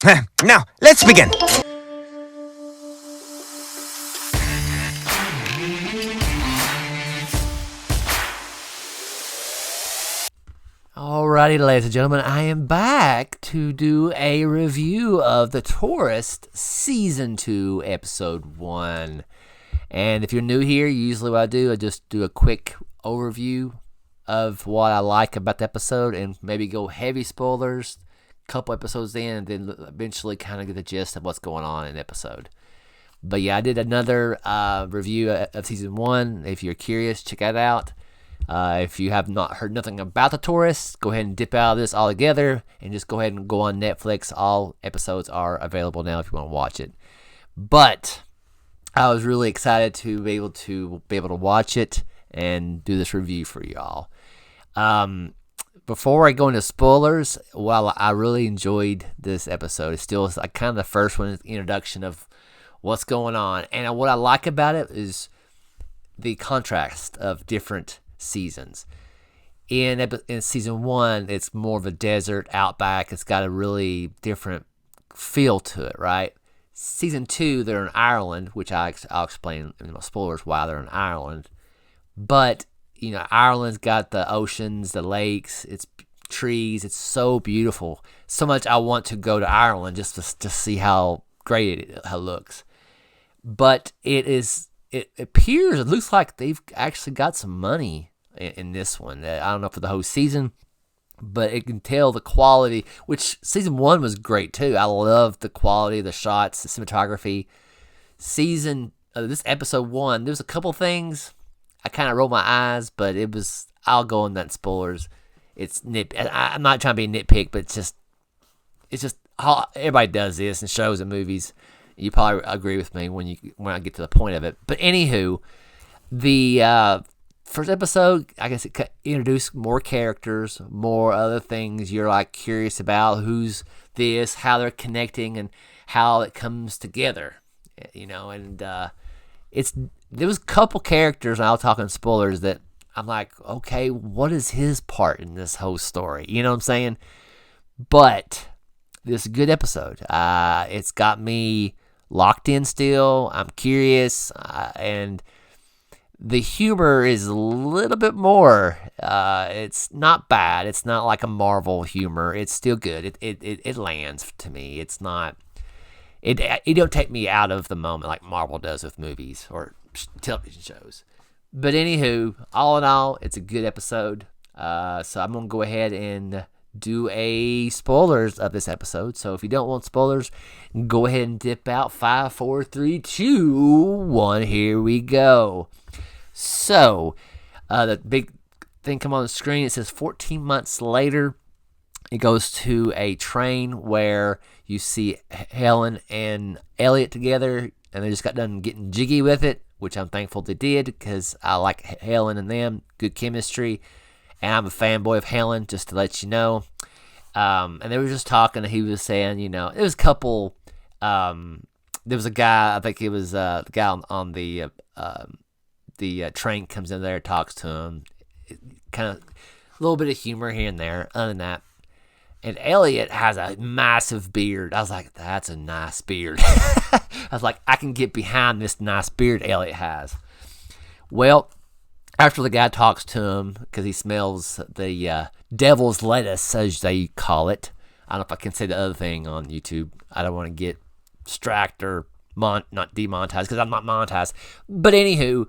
Now, let's begin. Alrighty, ladies and gentlemen, I am back to do a review of The Tourist Season 2, Episode 1. And if you're new here, usually what I do, I just do a quick overview of what I like about the episode and maybe go heavy spoilers a couple episodes in and then eventually kind of get the gist of what's going on in the episode. But yeah, I did another review of Season 1. If you're curious, check that out. If you have not heard nothing about The Tourist, go ahead and dip out of this altogether and just go ahead and go on Netflix. All episodes are available now if you want to watch it. But I was really excited to be able to watch it and do this review for y'all. Before I go into spoilers, while I really enjoyed this episode, it's still like kind of the first one, introduction of what's going on. And what I like about it is the contrast of different seasons. In season 1, it's more of a desert outback. It's got a really different feel to it, right? Season 2, they're in Ireland, which I'll explain in my spoilers why they're in Ireland. But Ireland's got the oceans, the lakes, it's trees. It's so beautiful. So much I want to go to Ireland just to see how great it looks. But it looks like they've actually got some money in this one. I don't know for the whole season, but it can tell the quality, which season 1 was great too. I love the quality of the shots, the cinematography. This episode 1, there's a couple things I kind of rolled my eyes, but I'll go in that spoilers. I'm not trying to be nitpick, but it's just how everybody does this in shows and movies. You probably agree with me when I get to the point of it. But anywho, the first episode, I guess it introduced more characters, more other things you're like curious about. Who's this? How they're connecting and how it comes together. And there was a couple characters, and I'll talk in spoilers, that I'm like, okay, what is his part in this whole story? You know what I'm saying? But this is a good episode. It's got me locked in still. I'm curious, and the humor is a little bit more. It's not bad. It's not like a Marvel humor. It's still good. It lands to me. It's not. It don't take me out of the moment like Marvel does with movies or television shows. But anywho, all in all, it's a good episode. So I'm gonna go ahead and do a spoilers of this episode. So if you don't want spoilers, go ahead and dip out. 5, 4, 3, 2, 1. Here we go. So the big thing come on the screen. It says 14 months later. It goes to a train where you see Helen and Elliot together, and they just got done getting jiggy with it, which I'm thankful they did because I like Helen and them. Good chemistry. And I'm a fanboy of Helen, just to let you know. And they were just talking, and he was saying, there was a couple. There was a guy, I think it was the guy on the train comes in there, talks to him. Kind of a little bit of humor here and there, other than that. And Elliot has a massive beard. I was like, that's a nice beard. I was like, I can get behind this nice beard Elliot has. Well, after the guy talks to him, because he smells the devil's lettuce, as they call it. I don't know if I can say the other thing on YouTube. I don't want to get distracted or not demonetized, because I'm not monetized. But anywho,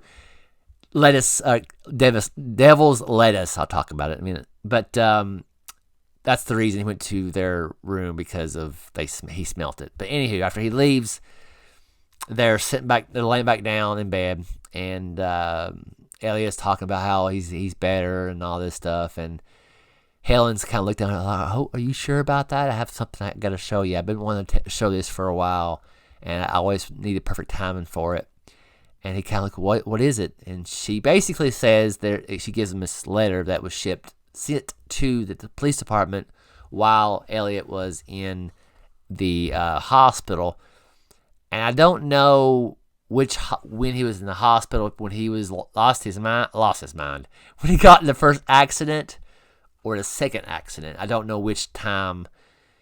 lettuce, devil's lettuce. I'll talk about it in a minute. But that's the reason he went to their room, because of he smelt it. But anywho, after he leaves, they're laying back down in bed, and Elliot's talking about how he's better and all this stuff, and Helen's kind of looked down and like, oh, are you sure about that? I have something I got to show you. I've been wanting to show this for a while, and I always needed perfect timing for it. And he kind of like, what is it? And she basically says she gives him this letter that was sent to the police department while Elliot was in the hospital. And I don't know when he was in the hospital, when he was lost his mind, when he got in the first accident or the second accident. I don't know which time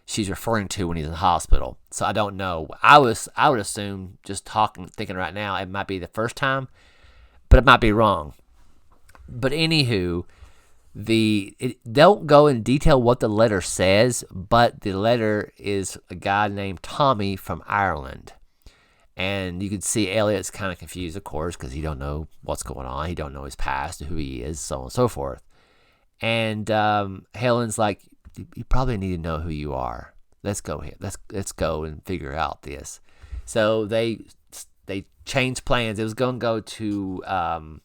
she's referring to when he's in the hospital. So I don't know. I would assume, just thinking right now, it might be the first time, but it might be wrong. But anywho, don't go in detail what the letter says, but the letter is a guy named Tommy from Ireland. And you can see Elliot's kind of confused, of course, because he don't know what's going on. He don't know his past, who he is, so on and so forth. And Helen's like, you probably need to know who you are. Let's go here. Let's go and figure out this. So they changed plans. It was going to go to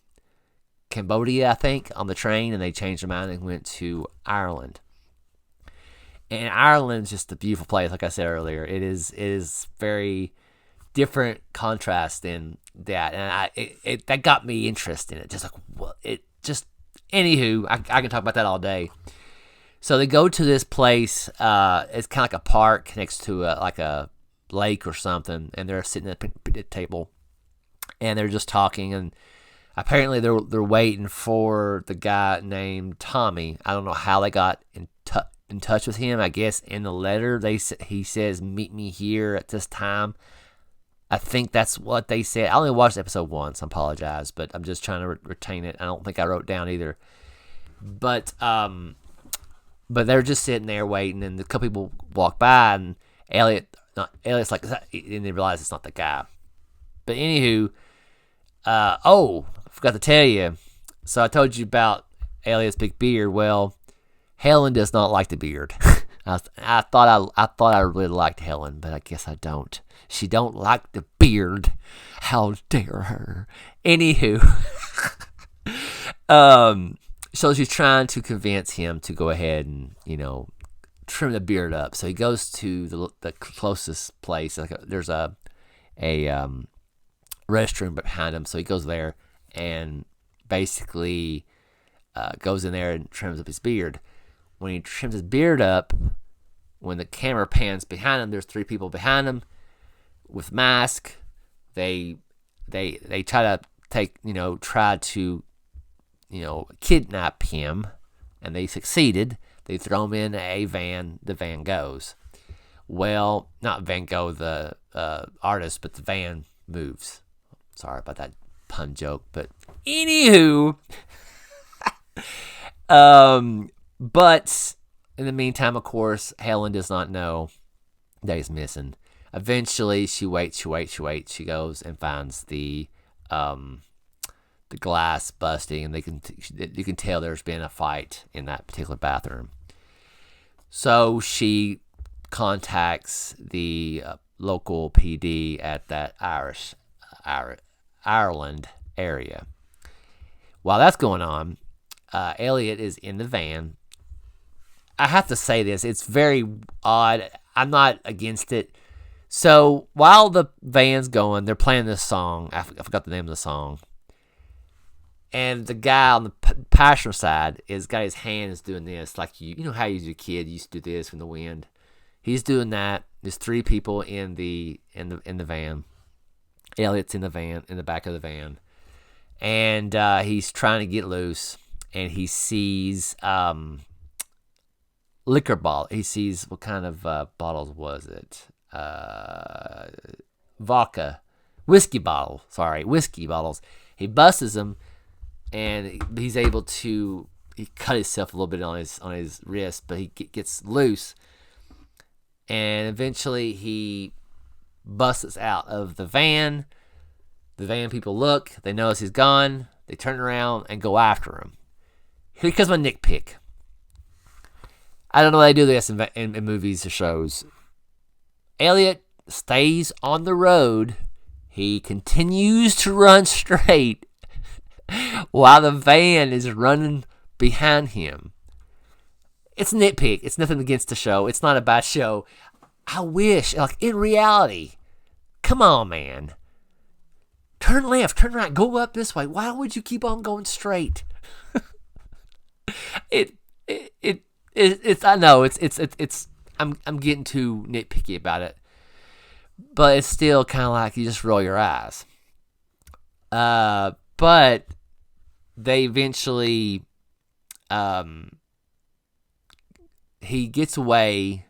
Cambodia, I think, on the train, and they changed their mind and went to Ireland. And Ireland's just a beautiful place, like I said earlier. It is very different contrast than that, and that got me interested in it. Just like, well, anywho, I can talk about that all day. So they go to this place. It's kind of like a park next to like a lake or something, and they're sitting at a picnic table, and they're just talking. And apparently they're waiting for the guy named Tommy. I don't know how they got in touch with him. I guess in the letter he says, "Meet me here at this time." I think that's what they said. I only watched episode once. I apologize, but I'm just trying to retain it. I don't think I wrote down either. But they're just sitting there waiting, and a couple people walk by, and Elliot's like, and they realize it's not the guy. But anywho, I forgot to tell you. So I told you about Elliot's big beard. Well, Helen does not like the beard. I thought I really liked Helen, but I guess I don't. She don't like the beard. How dare her? Anywho, so she's trying to convince him to go ahead and trim the beard up. So he goes to the closest place. There's a restroom behind him, so he goes there and basically goes in there and trims up his beard. When he trims his beard up, when the camera pans behind him, there's 3 people behind him with masks. They try to kidnap him, and they succeeded. They throw him in a van. The van goes. Well, not Van Gogh, the artist, but the van moves. Sorry about that pun joke, but anywho, but in the meantime, of course, Helen does not know that he's missing. Eventually, she waits. She goes and finds the glass busting, and you can tell there's been a fight in that particular bathroom. So she contacts the local PD at that Ireland area. While that's going on, Elliot is in the van. I have to say this. It's very odd. I'm not against it. So while the van's going, they're playing this song. I forgot the name of the song. And the guy on the passenger side is got his hands doing this, like you know how you as a kid used to do this in the wind. He's doing that. There's 3 people in the van. Elliot's in the van, in the back of the van, and he's trying to get loose. And he sees liquor bottle. He sees, what kind of bottles was it? Whiskey bottles. He busts them, and he's able to. He cut himself a little bit on his wrist, but he gets loose, and eventually he busts out of the van. The van people look. They notice he's gone. They turn around and go after him. Here comes my nitpick. I don't know why they do this in movies or shows. Elliot stays on the road. He continues to run straight while the van is running behind him. It's a nitpick. It's nothing against the show. It's not a bad show. I wish, like in reality, come on, man. Turn left, turn right, go up this way. Why would you keep on going straight? I know it's I'm getting too nitpicky about it, but it's still kind of like you just roll your eyes. But they eventually, he gets away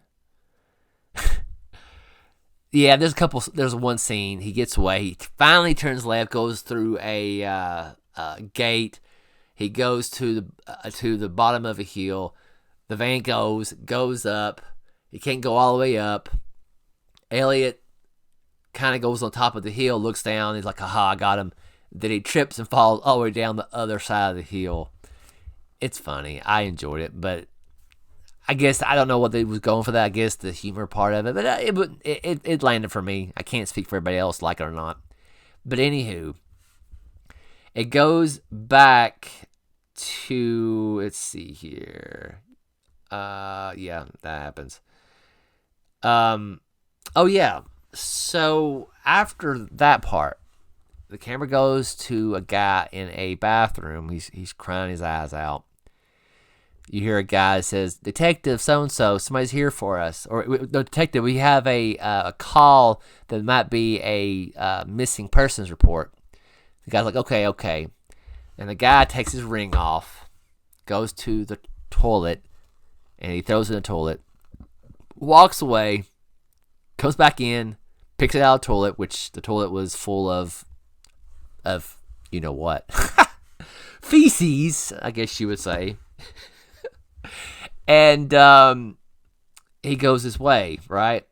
Yeah, there's one scene. He gets away. He finally turns left, goes through a gate. He goes to the bottom of a hill. The van goes up. He can't go all the way up. Elliot kind of goes on top of the hill, looks down. He's like, "Aha, I got him." Then he trips and falls all the way down the other side of the hill. It's funny. I enjoyed it, but I guess I don't know what they was going for that. I guess the humor part of it, but it landed for me. I can't speak for everybody else, like it or not. But anywho, it goes back to, let's see here. Yeah, that happens. Oh yeah. So after that part, the camera goes to a guy in a bathroom. He's crying his eyes out. You hear a guy that says, "Detective so-and-so, somebody's here for us." Or, "No, detective, we have a call that might be a missing persons report." The guy's like, okay. And the guy takes his ring off, goes to the toilet, and he throws it in the toilet, walks away, comes back in, picks it out of the toilet, which the toilet was full of you know what. Feces, I guess you would say. And he goes his way, right?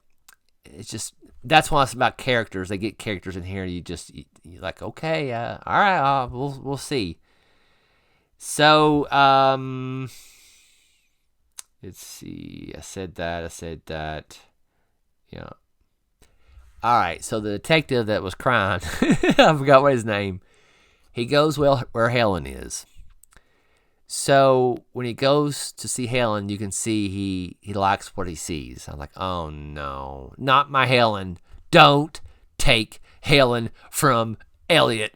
It's just, that's why it's about characters. They get characters in here. You're like, okay, all right, we'll see. So let's see. I said that. Yeah. All right. So the detective that was crying, I forgot what his name. He goes where Helen is. So when he goes to see Helen, you can see he likes what he sees. I'm like, oh no, not my Helen. Don't take Helen from Elliot.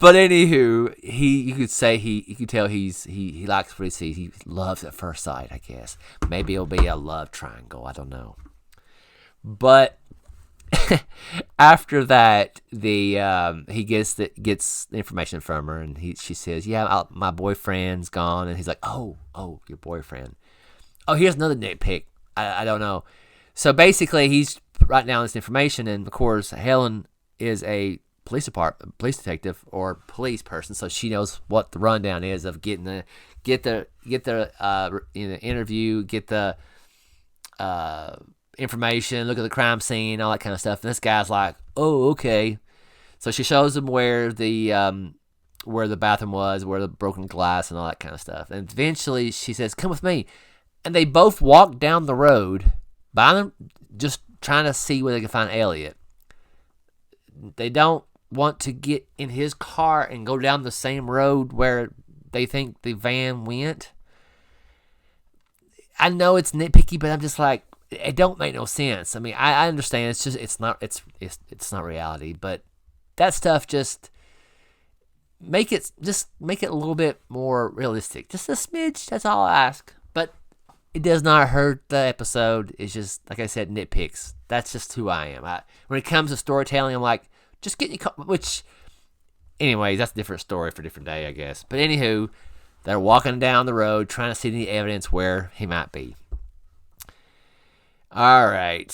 But anywho, you could say you could tell he likes what he sees. He loves at first sight, I guess. Maybe it'll be a love triangle. I don't know. But after that, he gets the information from her, and she says, "Yeah, my boyfriend's gone." And he's like, "Oh, your boyfriend. Oh, here's another nitpick. I don't know." So basically, he's writing down this information, and of course, Helen is a police detective or police person, so she knows what the rundown is of get the interview, get the information, look at the crime scene, all that kind of stuff. And this guy's like, "Oh, okay." So she shows him where the bathroom was, where the broken glass and all that kind of stuff. And eventually she says, "Come with me." And they both walk down the road by them, just trying to see where they can find Elliot. They don't want to get in his car and go down the same road where they think the van went. I know it's nitpicky, but I'm just like, it don't make no sense. I mean, I understand it's not reality, but that stuff just make it a little bit more realistic. Just a smidge, that's all I ask. But it does not hurt the episode. It's just, like I said, nitpicks. That's just who I am. When it comes to storytelling, I'm like, just get which, anyways, that's a different story for a different day, I guess. But anywho, they're walking down the road trying to see any evidence where he might be. All right.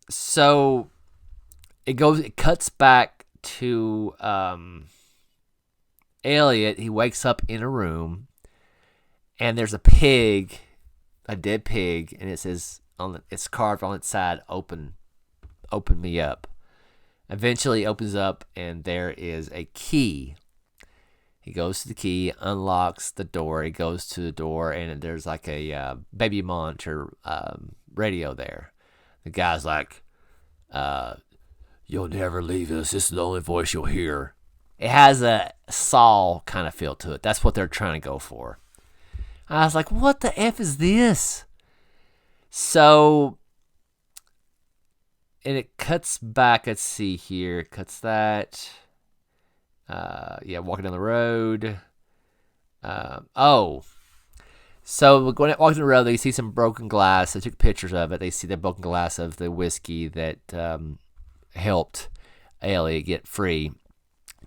So it cuts back to Elliot. He wakes up in a room, and there's a dead pig, and it says it's carved on its side, "Open me up." Eventually opens up, and there is a key. He goes to the key, unlocks the door. He goes to the door, and there's like a baby monitor radio there. The guy's like, "You'll never leave us. This is the only voice you'll hear." It has a Saw kind of feel to it. That's what they're trying to go for. I was like, what the F is this? So, and it cuts back. Let's see here. Cuts that. Walking down the road. So walking down the road, they see some broken glass. They took pictures of it. They see the broken glass of the whiskey that helped Elliot get free.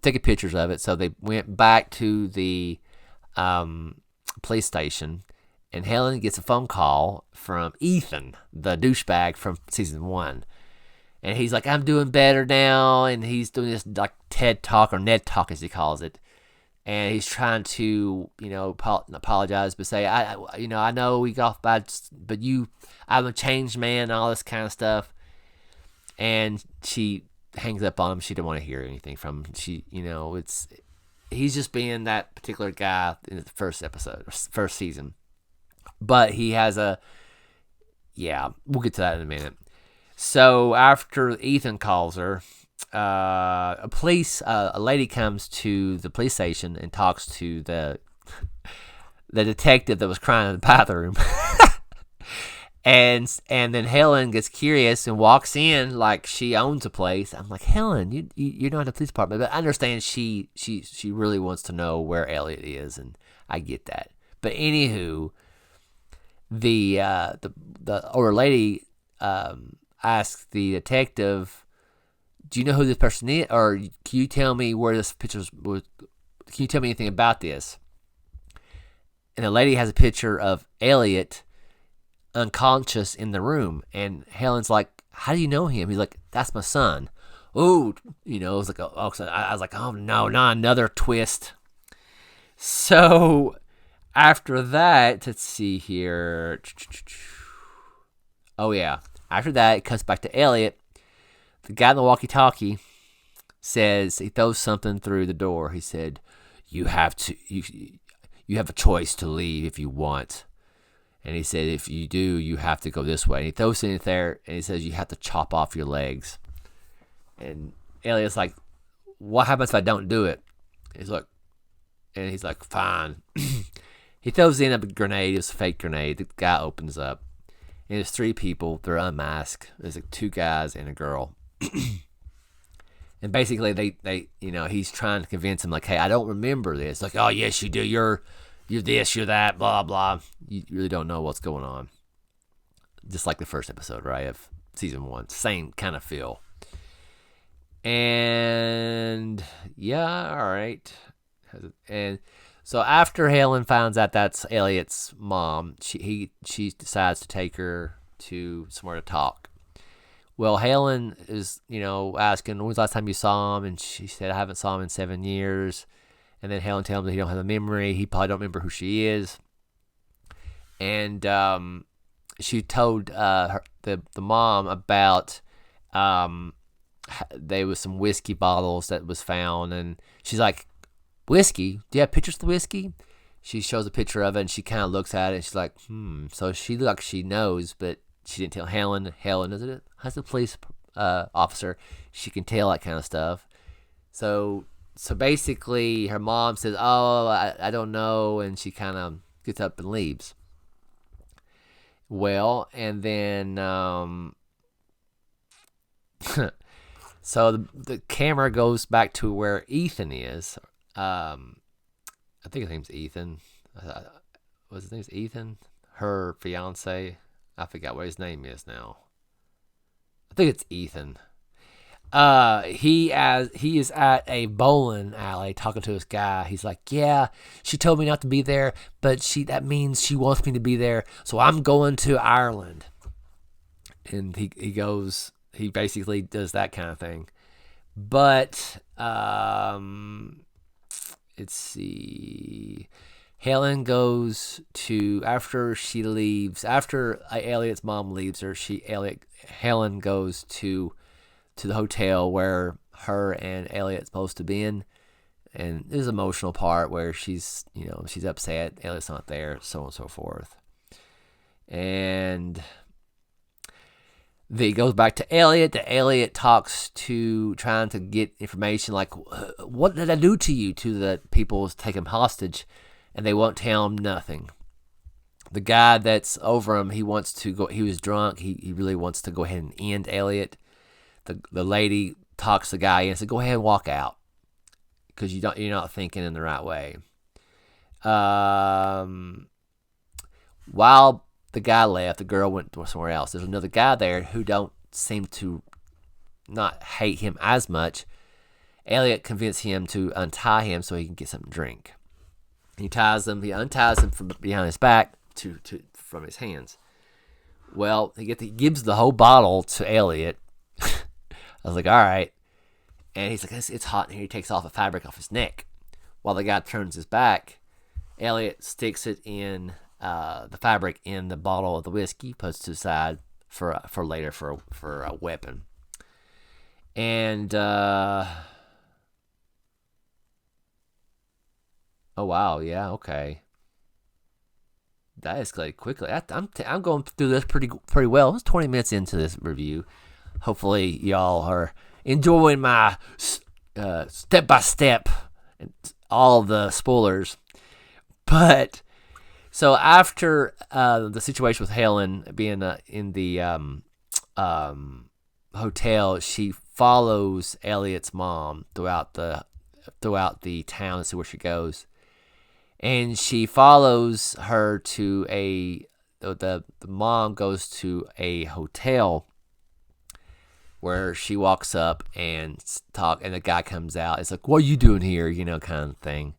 Taking pictures of it. So they went back to the police station, And Helen gets a phone call from Ethan, the douchebag from season 1. And he's like, I'm doing better now. And he's doing this like TED Talk or Ned Talk, as he calls it. And he's trying to, apologize, but say, I know we got off bad, but I'm a changed man and all this kind of stuff. And she hangs up on him. She didn't want to hear anything from him. He's just being that particular guy in the first season. But he has we'll get to that in a minute. So after Ethan calls her, a lady comes to the police station and talks to the detective that was crying in the bathroom. and then Helen gets curious and walks in like she owns the place. I'm like, Helen, you're not in the police department, but I understand she really wants to know where Elliot is, and I get that. But anywho, the older lady asks the detective, do you know who this person is? Or can you tell me where this picture was? Can you tell me anything about this? And the lady has a picture of Elliot unconscious in the room. And Helen's like, how do you know him? He's like, that's my son. Oh, it was like, I was like, oh no, not another twist. So after that, let's see here. Oh yeah. After that, it cuts back to Elliot. The guy in the walkie-talkie says, he throws something through the door. He said, you have a choice to leave if you want. And he said, if you do, you have to go this way. And he throws it in there, and he says, you have to chop off your legs. And Elliot's like, what happens if I don't do it? He's like, fine. He throws in a grenade. It's a fake grenade. The guy opens up. And there's 3 people. They're unmasked. There's like 2 guys and a girl. And basically, they he's trying to convince him, like, hey, I don't remember this. Like, oh, yes, you do. You're this, you're that, blah, blah. You really don't know what's going on. Just like the first episode, right, of season 1. Same kind of feel. And, yeah, all right. And so after Helen finds out that's Elliot's mom, she decides to take her to somewhere to talk. Well, Helen is, asking, when's the last time you saw him? And she said, I haven't saw him in 7 years. And then Helen tells him that he don't have a memory. He probably don't remember who she is. And she told the mom about there was some whiskey bottles that was found. And she's like, whiskey? Do you have pictures of the whiskey? She shows a picture of it, and she kind of looks at it, and she's like, So she looks like she knows, but she didn't tell Helen. Helen is it? As a police officer, she can tell that kind of stuff. So basically, her mom says, "Oh, I don't know," and she kind of gets up and leaves. Well, and then so the camera goes back to where Ethan is. I think his name's Ethan. Was his name's Ethan? Her fiance. I forgot what his name is now. I think it's Ethan. He is at a bowling alley talking to this guy. He's like, yeah, she told me not to be there, but that means she wants me to be there, so I'm going to Ireland. And he basically does that kind of thing. But let's see. Helen goes to, after Elliot's mom leaves her, Helen goes to the hotel where her and Elliot's supposed to be in. And there's an emotional part where she's upset, Elliot's not there, so on and so forth. And it goes back to Elliot. Elliot talks to, trying to get information like, what did I do to you, to the people who's taken hostage? And they won't tell him nothing. The guy that's over him, he wants to go, he was drunk, he really wants to go ahead and end Elliot. The lady talks the guy in and says, go ahead and walk out, because you're not thinking in the right way. While the guy left, the girl went somewhere else. There's another guy there who don't seem to not hate him as much. Elliot convinced him to untie him so he can get something to drink. He unties him from behind his back, from his hands. Well, he gives the whole bottle to Elliot. I was like, all right. And he's like, it's hot in here. He takes off a fabric off his neck. While the guy turns his back, Elliot sticks it in the fabric in the bottle of the whiskey, puts it to the side for later for a weapon. And oh wow, yeah, okay. That escalated quickly. I'm going through this pretty well. It's 20 minutes into this review. Hopefully, y'all are enjoying my step by step and all the spoilers. But so after the situation with Helen being in the hotel, she follows Elliot's mom throughout the town to see where she goes. And she follows her to the mom goes to a hotel where she walks up and and the guy comes out. It's like, what are you doing here? Kind of thing.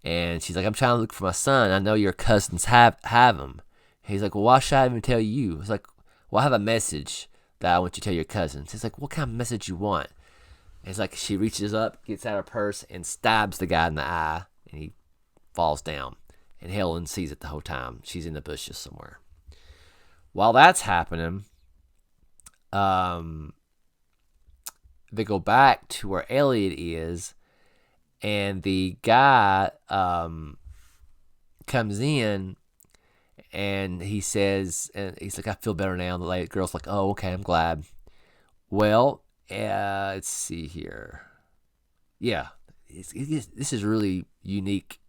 And she's like, I'm trying to look for my son. I know your cousins have him. He's like, well, why should I even tell you? It's like, well, I have a message that I want you to tell your cousins. He's like, what kind of message you want? And it's like, she reaches up, gets out her purse, and stabs the guy in the eye, and he falls down. And Helen sees it the whole time. She's in the bushes somewhere. While that's happening, they go back to where Elliot is, and the guy comes in, and he says, and he's like, I feel better now. And the girl's like, oh, okay, I'm glad. Well, let's see here. Yeah, this is a really unique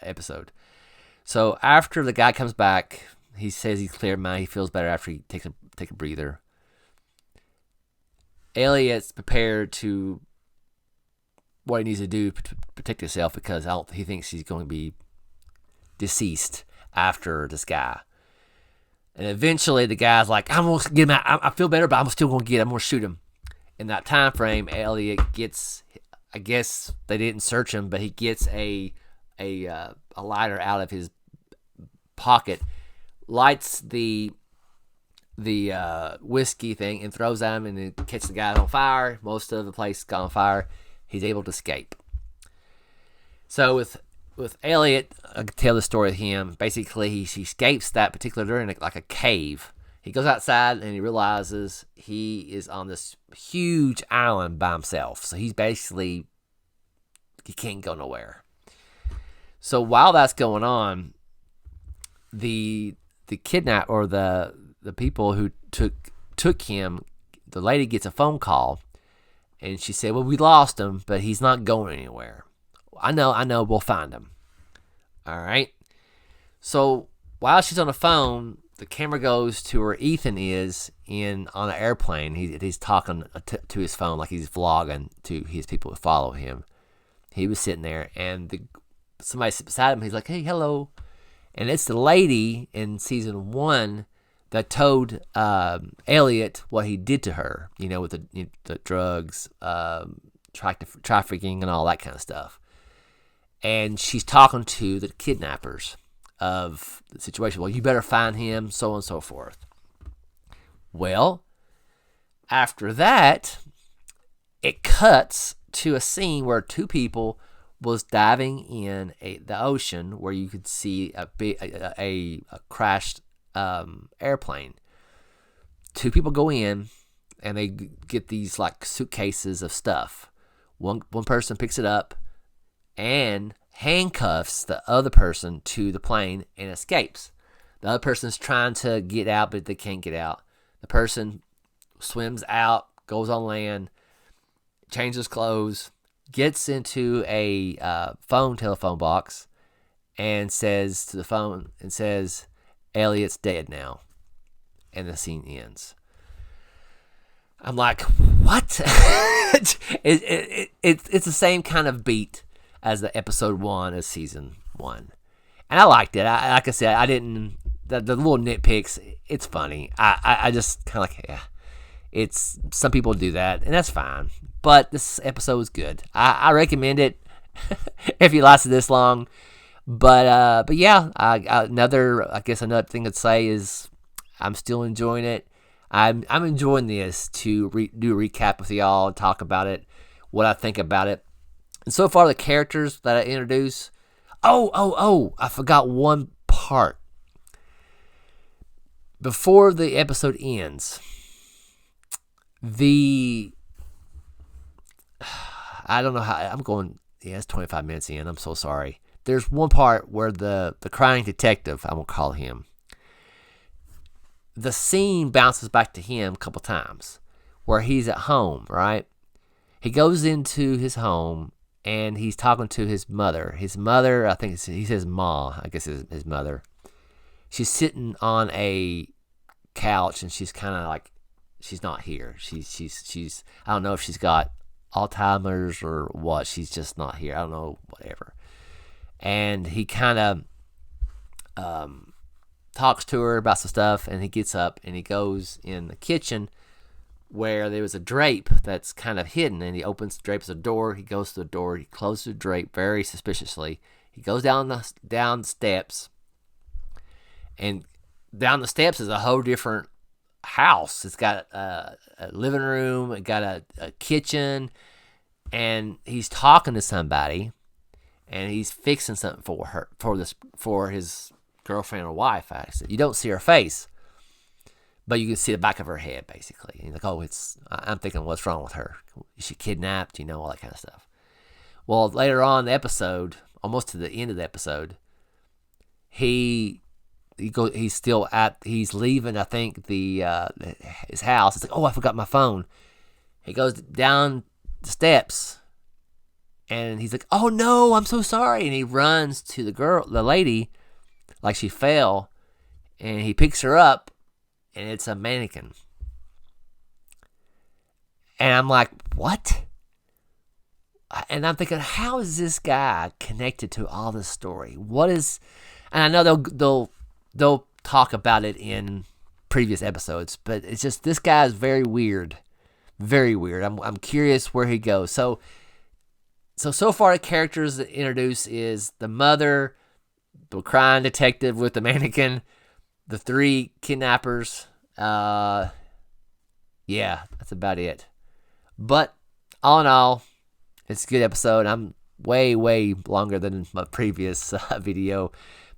episode. So after the guy comes back, he says he's clear mind. He feels better after he takes a breather. Elliot's prepared to what he needs to do to protect himself because he thinks he's going to be deceased after this guy. And eventually the guy's like, I'm going to get him out. I feel better, but I'm still going to get him. I'm going to shoot him. In that time frame, Elliot gets, I guess they didn't search him, but he gets a lighter out of his pocket, lights the whiskey thing and throws at him, and then catches the guy on fire. Most of the place got on fire. He's able to escape. So with Elliot, I could tell the story of him. Basically, he escapes that particular during like a cave. He goes outside and he realizes he is on this huge island by himself. So he can't go nowhere. So while that's going on, the kidnap or the people who took him, the lady gets a phone call, and she said, well, we lost him, but he's not going anywhere. I know, we'll find him. All right. So while she's on the phone, the camera goes to where Ethan is on an airplane. He's talking to his phone like he's vlogging to his people who follow him. He was sitting there, and somebody sits beside him. He's like, hey, hello. And it's the lady in season 1 that told Elliot what he did to her, with the drugs, trafficking, and all that kind of stuff. And she's talking to the kidnappers of the situation. Well, you better find him, so on and so forth. Well, after that, it cuts to a scene where 2 people was diving in the ocean where you could see a crashed airplane. 2 people go in, and they get these like suitcases of stuff. One person picks it up and handcuffs the other person to the plane and escapes. The other person's trying to get out, but they can't get out. The person swims out, goes on land, changes clothes, gets into a telephone box, and says to the phone, Elliot's dead now. And the scene ends. I'm like, what? It's the same kind of beat as the episode 1 of season 1. And I liked it. Like I said, I didn't, the little nitpicks, it's funny. I just kind of like, yeah. It's, some people do that, and that's fine. But this episode was good. I recommend it if you lasted this long. But yeah, I guess another thing to say is I'm still enjoying it. I'm enjoying this to do a recap with y'all and talk about it, what I think about it. And so far, the characters that I introduce. Oh! I forgot one part. Before the episode ends, I don't know how I'm going. Yeah, it's 25 minutes in. I'm so sorry. There's one part where the crying detective, I'm gonna call him. The scene bounces back to him a couple times, where he's at home. Right, he goes into his home and he's talking to his mother. His mother, I think he says Ma. I guess is his mother. She's sitting on a couch and she's kind of like she's not here. She's I don't know if she's got Alzheimer's or what. She's just not here. I don't know, whatever. And he kind of talks to her about some stuff, and he gets up and he goes in the kitchen where there was a drape that's kind of hidden, and he opens the drape as a door. He goes to the door. He closes the drape very suspiciously. He goes down the steps, and down the steps is a whole different house. It's got a living room. It got a kitchen, and he's talking to somebody, and he's fixing something for his girlfriend or wife. Actually, you don't see her face, but you can see the back of her head, basically. And he's like, "Oh, I'm thinking, what's wrong with her? Is she kidnapped? All that kind of stuff." Well, later on in the episode, almost to the end of the episode, he's leaving, I think, his house. It's like, oh, I forgot my phone. He goes down the steps, and he's like, oh no, I'm so sorry. And he runs to the lady, like she fell, and he picks her up, and it's a mannequin. And I'm like, what? And I'm thinking, how is this guy connected to all this story? What is? And I know they'll talk about it in previous episodes, but it's just this guy is very weird, very weird. I'm curious where he goes. So far the characters that introduce is the mother, the crime detective with the mannequin, the 3 kidnappers. Yeah, that's about it. But all in all, it's a good episode. I'm way longer than my previous video.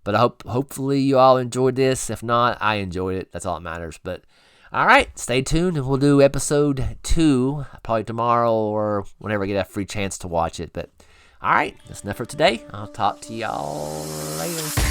But hopefully you all enjoyed this. If not, I enjoyed it. That's all that matters. But all right, stay tuned, and we'll do episode 2 probably tomorrow or whenever I get a free chance to watch it. But all right, that's enough for today. I'll talk to y'all later.